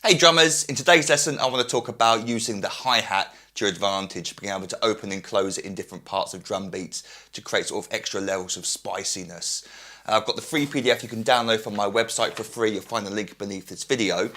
Hey drummers, in today's lesson I want to talk about using the hi-hat to your advantage, being able to open and close it in different parts of drum beats to create sort of extra levels of spiciness. I've got the free PDF you can download from my website for free. You'll find the link beneath this video.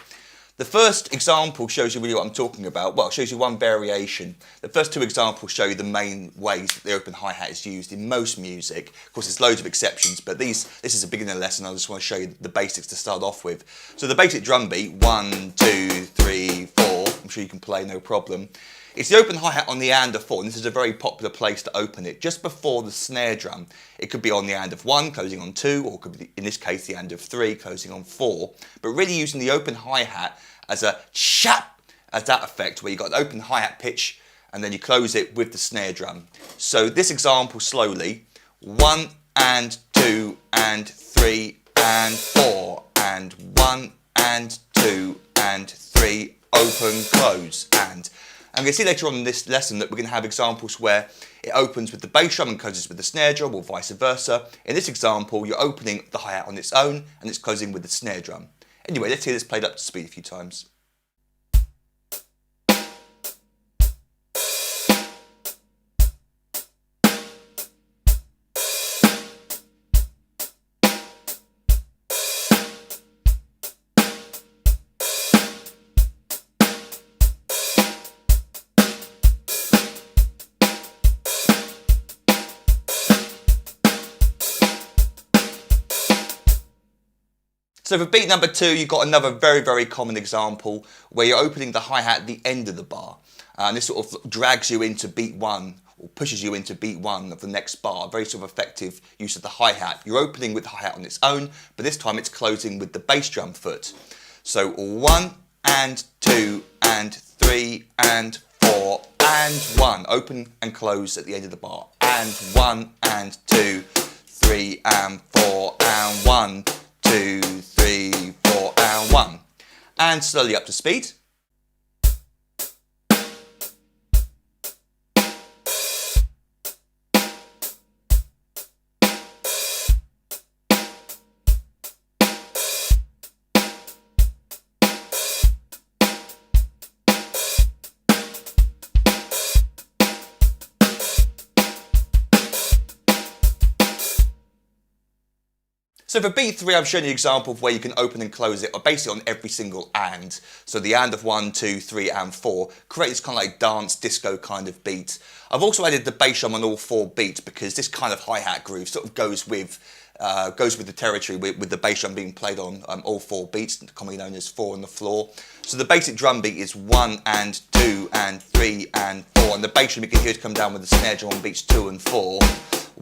The first example shows you really what I'm talking about. Well, it shows you one variation. The first two examples show you the main ways that the open hi-hat is used in most music. Of course, there's loads of exceptions, but this is a beginner lesson. I just want to show you the basics to start off with. So the basic drum beat, 1, 2, 3, 4, I'm sure you can play no problem. It's the open hi-hat on the and of 4, and this is a very popular place to open it, just before the snare drum. It could be on the and of 1, closing on 2, or it could be, in this case, the and of 3, closing on 4. But really using the open hi-hat as a chap, as that effect, where you've got an open hi-hat pitch, and then you close it with the snare drum. So this example slowly, 1 and 2 and 3 and 4, and 1 and 2 and 3, open, close, and. And we're going to see later on in this lesson that we're going to have examples where it opens with the bass drum and closes with the snare drum, or vice versa. In this example, you're opening the hi-hat on its own and it's closing with the snare drum. Anyway, let's hear this played up to speed a few times. So for beat number 2, you've got another very, very common example where you're opening the hi-hat at the end of the bar. And this sort of drags you into beat 1, or pushes you into beat 1 of the next bar. Very sort of effective use of the hi-hat. You're opening with the hi-hat on its own, but this time it's closing with the bass drum foot. So 1 and 2 and 3 and 4 and 1. Open and close at the end of the bar. And 1 and 2, 3 and 4 and 1, 2, 3, 4 and 1. And slowly up to speed. So for beat 3, I've shown you an example of where you can open and close it, or basically on every single and. So the and of 1, 2, 3 and 4 create this kind of like dance disco kind of beat. I've also added the bass drum on all 4 beats because this kind of hi-hat groove sort of goes with the territory with the bass drum being played on all 4 beats, commonly known as 4 on the floor. So the basic drum beat is 1 and 2 and 3 and 4, and the bass drum you can hear it come down with the snare drum on beats 2 and 4.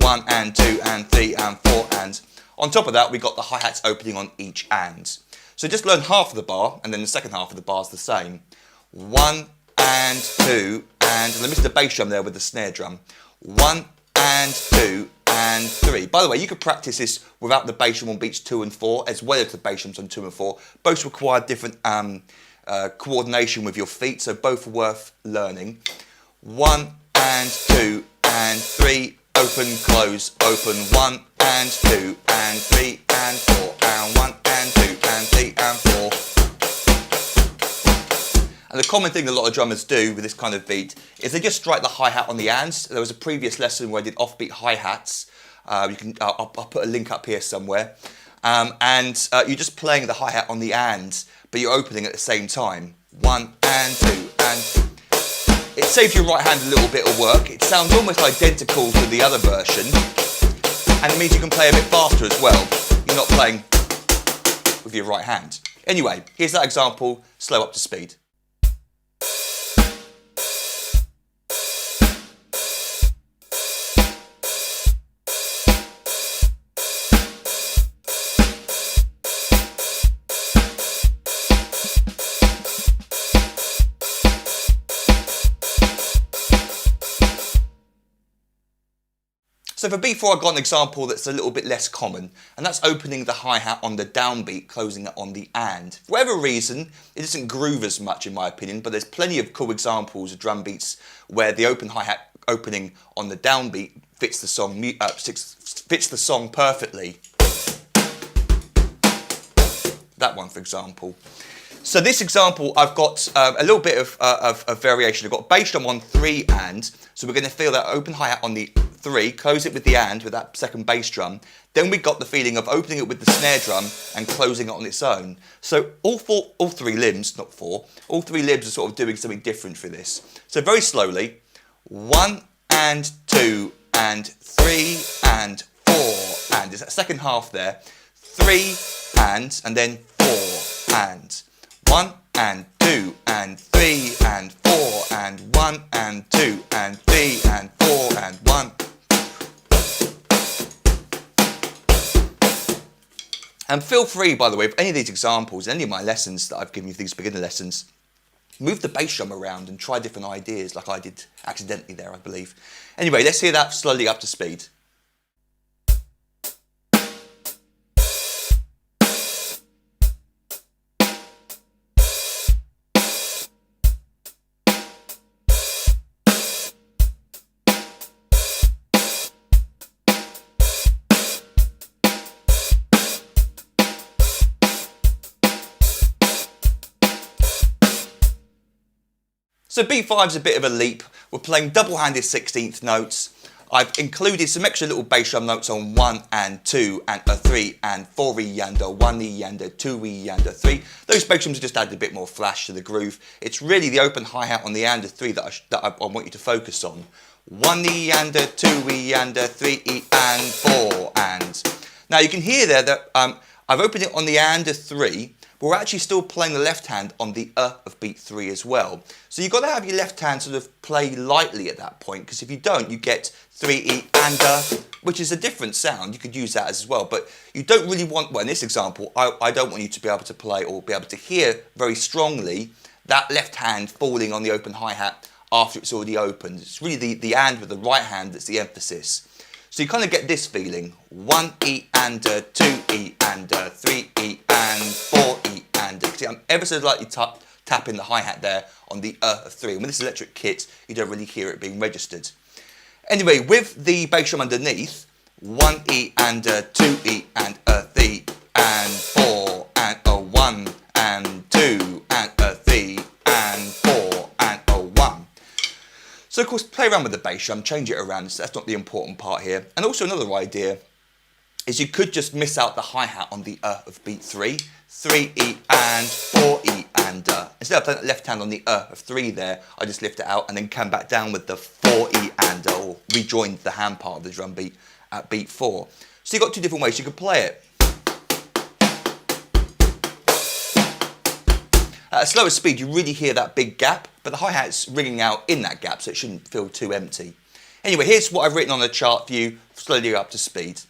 1 and 2 and 3 and 4 and. On top of that, we've got the hi-hats opening on each and. So just learn half of the bar, and then the second half of the bar is the same. 1 and 2 and let me see the bass drum there with the snare drum. 1 and 2 and 3. By the way, you could practice this without the bass drum on beats 2 and 4, as well as the bass drums on 2 and 4. Both require different coordination with your feet, so both are worth learning. 1 and 2 and 3. Open, close, open, 1 and 2 and 3 and 4 and 1 and 2 and 3 and 4. And the common thing a lot of drummers do with this kind of beat is they just strike the hi-hat on the ands. There was a previous lesson where I did offbeat hi-hats. I'll put a link up here somewhere. You're just playing the hi-hat on the ands, but you're opening at the same time. 1 and 2 and. It saves your right hand a little bit of work. It sounds almost identical to the other version, and it means you can play a bit faster as well. You're not playing with your right hand. Anyway, here's that example, slow up to speed. So for beat 4, I've got an example that's a little bit less common, and that's opening the hi-hat on the downbeat, closing it on the and. For whatever reason, it doesn't groove as much in my opinion, but there's plenty of cool examples of drum beats where the open hi-hat opening on the downbeat fits the song perfectly. That one, for example. So this example, I've got a little bit of variation. I've got bass drum on 3 and, so we're going to feel that open hi-hat on the 3, close it with the and, with that second bass drum. Then we got the feeling of opening it with the snare drum and closing it on its own. So all 3 limbs, not 4, all 3 limbs are sort of doing something different for this. So very slowly, 1 and 2 and 3 and 4 and. There's that second half there. 3 and then 4 and. 1 and 2 and 3 and 4 and 1 and 2 and 3 and 4 and 1. And feel free, by the way, if any of these examples, any of my lessons that I've given you, these beginner lessons, move the bass drum around and try different ideas like I did accidentally there, I believe. Anyway, let's hear that slowly up to speed. So B5 is a bit of a leap. We're playing double-handed 16th notes. I've included some extra little bass drum notes on 1 and 2 and a 3 and 4 E and a 1 E and a 2 E and a 3. Those bass drums just added a bit more flash to the groove. It's really the open hi-hat on the and a 3 that I want you to focus on. 1 E and a 2 E and a 3 E and 4 and. Now you can hear there that I've opened it on the and a 3. We're actually still playing the left hand on the of beat 3 as well. So you've got to have your left hand sort of play lightly at that point, because if you don't, you get 3 E and which is a different sound. You could use that as well, but you don't really want, well in this example, I don't want you to be able to play or be able to hear very strongly that left hand falling on the open hi-hat after it's already opened. It's really the and with the right hand that's the emphasis. So you kind of get this feeling, 1 E and 2 E and 3 E and 4 E and. See, I'm ever so lightly tapping the hi-hat there on the of 3. And with this electric kit, you don't really hear it being registered. Anyway, with the bass drum underneath, 1 E and 2 E and 3 and 4 and a 1 and 2 and 3 and 4 and a 1. So of course, play around with the bass drum, change it around, so that's not the important part here. And also another idea is you could just miss out the hi-hat on the of beat 3, 3 E and 4 E and. Instead of playing that left hand on the of 3 there, I just lift it out and then come back down with the 4 E and, or rejoin the hand part of the drum beat at beat 4. So you've got 2 different ways you could play it. At a slower speed, you really hear that big gap, but the hi-hat's ringing out in that gap, so it shouldn't feel too empty. Anyway, here's what I've written on the chart for you, slowly up to speed.